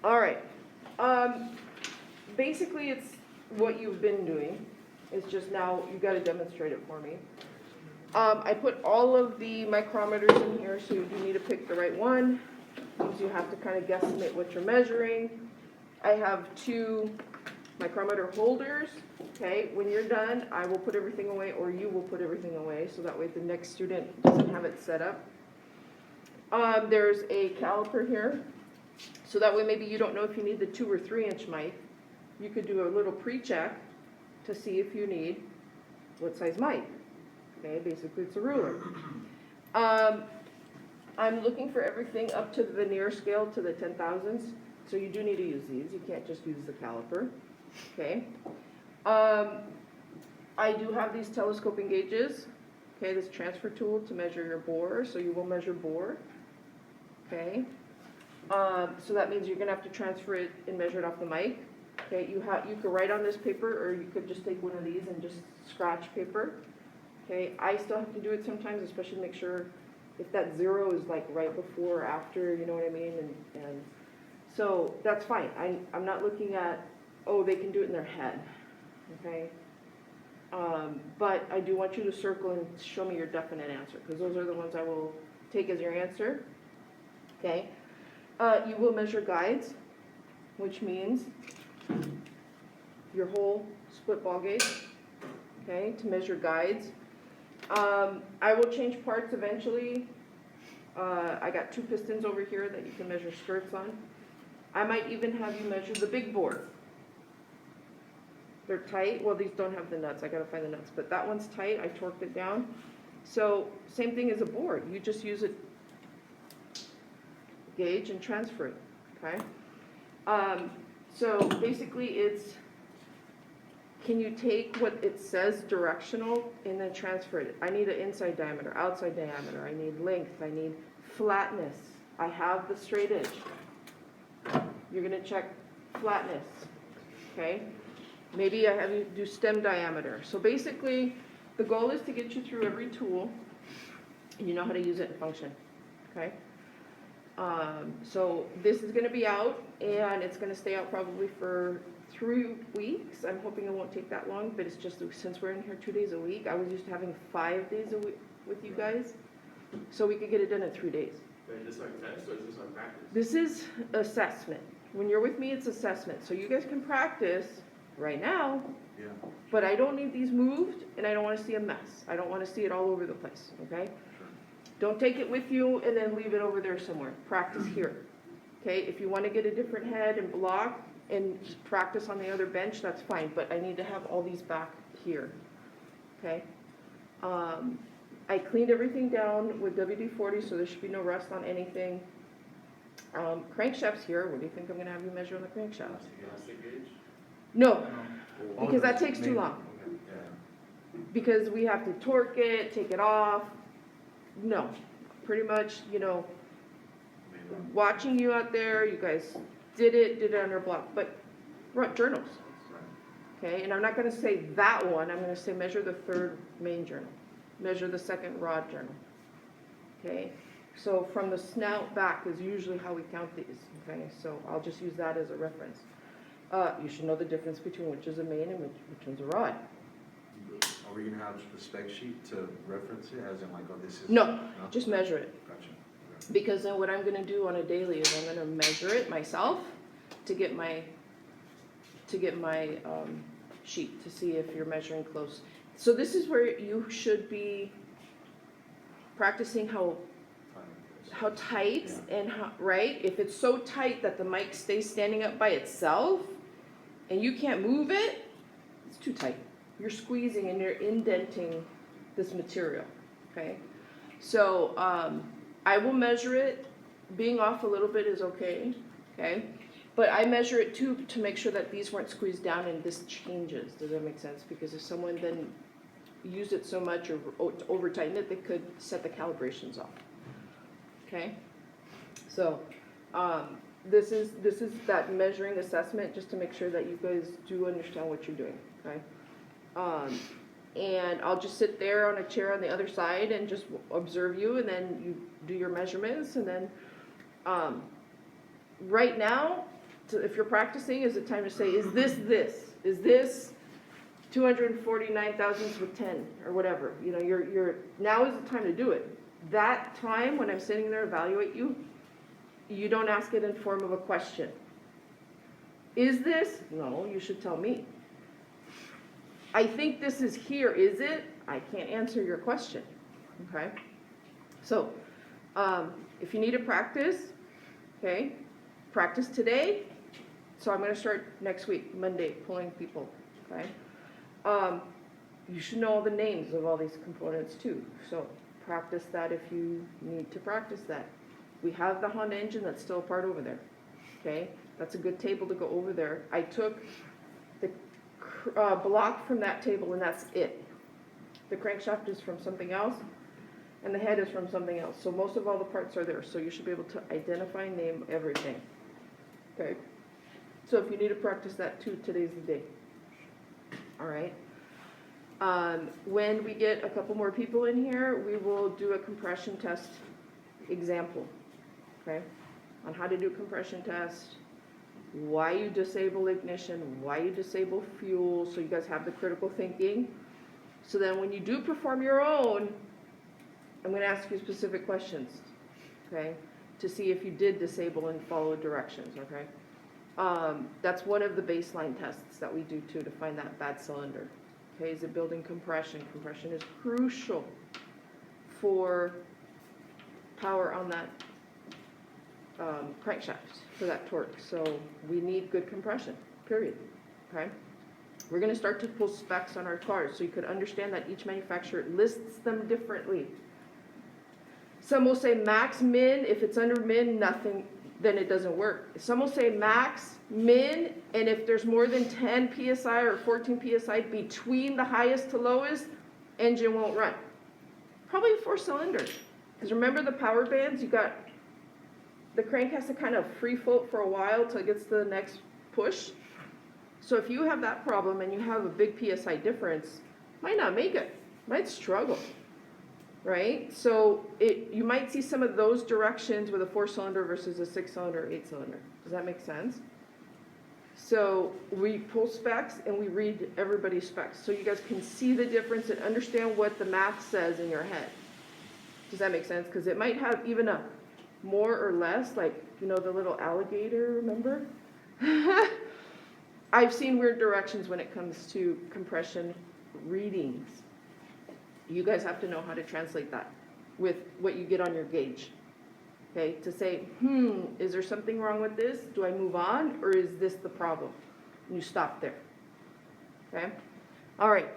All right. Basically, it's what you've been doing. It's just now you've got to demonstrate it for me. I put all of the micrometers in here, so you do need to pick the right one. Means you have to kind of guesstimate what you're measuring. I have 2 micrometer holders. Okay, when you're done, I will put everything away, or you will put everything away, so that way the next student doesn't have it set up. There's a caliper here, so that way maybe you don't know if you need the 2 or 3 inch mic. You could do a little pre-check to see if you need what size mic. Okay, basically it's a ruler. I'm looking for everything up to the vernier scale to the 10,000s, so you do need to use these. You can't just use the caliper. Okay. I do have these telescoping gauges. Okay, this transfer tool to measure your bore, so you will measure bore. Okay. So that means you're gonna have to transfer it and measure it off the mic. Okay, you could write on this paper, or you could just take one of these and just scratch paper. Okay, I still have to do it sometimes, especially to make sure if that 0 is like right before or after, you know what I mean? And so that's fine. I'm not looking at, oh, they can do it in their head. Okay. But I do want you to circle and show me your definite answer, because those are the ones I will take as your answer. Okay. You will measure guides, which means your whole split ball gauge, okay, to measure guides. I will change parts eventually. I got 2 pistons over here that you can measure skirts on. I might even have you measure the big bore. They're tight. Well, these don't have the nuts. I gotta find the nuts, but that one's tight. I torqued it down. So same thing as a bore. You just use a gauge and transfer it. Okay. So basically, it's, can you take what it says directional and then transfer it? I need an inside diameter, outside diameter. I need length. I need flatness. I have the straight edge. You're gonna check flatness. Okay. Maybe I have you do stem diameter. So basically, the goal is to get you through every tool, and you know how to use it and function, okay? So this is going to be out, and it's going to stay out probably for 3 weeks. I'm hoping it won't take that long, but it's just since we're in here 2 days a week, I was used to having 5 days a week with you guys, so we could get it done in 3 days. Is this like test or is this like practice? This is assessment. When you're with me, it's assessment. So you guys can practice right now, Yeah. but I don't need these moved, and I don't want to see a mess. I don't want to see it all over the place, okay? Sure. Don't take it with you and then leave it over there somewhere. Practice here, okay? If you want to get a different head and block and practice on the other bench, that's fine, but I need to have all these back here, okay? I cleaned everything down with WD-40, so there should be no rust on anything. Crankshafts here. What do you think I'm going to have you measure on the crankshafts? Elastic gauge? No, Oh, because that the takes too main- long. Okay, yeah. Because we have to torque it, take it off. No, pretty much, Main one. watching you out there, you guys did it under block, but wrote journals, Right. okay? And I'm not gonna say that one, I'm gonna say measure the 3rd main journal, measure the 2nd rod journal, okay? So from the snout back is usually how we count these, okay? So I'll just use that as a reference. You should know the difference between which is a main and which one's a rod. Are we gonna have the spec sheet to reference it, as in like, oh, this is? No, just measure it. Gotcha. Okay. Because then what I'm gonna do on a daily is I'm gonna measure it myself to get my sheet to see if you're measuring close. So this is where you should be practicing how tight and how, right? If it's so tight that the mic stays standing up by itself and you can't move it, it's too tight. You're squeezing and you're indenting this material, okay? So I will measure it. Being off a little bit is okay, okay? But I measure it too to make sure that these weren't squeezed down and this changes. Does that make sense? Because if someone then used it so much or over tightened it, they could set the calibrations off. Okay, so this is that measuring assessment, just to make sure that you guys do understand what you're doing. Okay, and I'll just sit there on a chair on the other side and just observe you, and then you do your measurements, and then right now if you're practicing, is it time to say, is this this? Is this 249 thousandths with 10 or whatever? You know, now is the time to do it. That time when I'm sitting there evaluate you, you don't ask it in form of a question. Is this? No, you should tell me. I think this is here, is it? I can't answer your question, okay? So, if you need to practice, okay, practice today. So I'm gonna start next week, Monday, pulling people, okay? You should know all the names of all these components too. So practice that if you need to practice that. We have the Honda engine that's still a part over there, okay? That's a good table to go over there. I took the block from that table and that's it. The crankshaft is from something else and the head is from something else. So most of all the parts are there. So you should be able to identify, name everything, okay? So if you need to practice that too, today's the day. All right. When we get a couple more people in here, we will do a compression test example, okay? On how to do compression test, why you disable ignition, why you disable fuel, so you guys have the critical thinking. So then when you do perform your own, I'm gonna ask you specific questions, okay? To see if you did disable and follow directions, okay? That's one of the baseline tests that we do too, to find that bad cylinder. Okay, is it building compression? Compression is crucial for power on that crankshaft, for that torque. So we need good compression, period, okay? We're gonna start to pull specs on our cars so you could understand that each manufacturer lists them differently. Some will say max, min, if it's under min, nothing, then it doesn't work. Some will say max, min, and if there's more than 10 PSI or 14 PSI between the highest to lowest, engine won't run. Probably 4 cylinders. Because remember the power bands, you got, the crank has to kind of free float for a while till it gets to the next push. So if you have that problem and you have a big PSI difference, might not make it, might struggle. Right? So you might see some of those directions with a 4-cylinder versus a 6-cylinder or 8-cylinder. Does that make sense? So we pull specs and we read everybody's specs so you guys can see the difference and understand what the math says in your head. Does that make sense? Because it might have even a more or less, like, you know, the little alligator, remember? I've seen weird directions when it comes to compression readings. You guys have to know how to translate that with what you get on your gauge, okay? To say, is there something wrong with this? Do I move on, or is this the problem? And you stop there, okay? All right,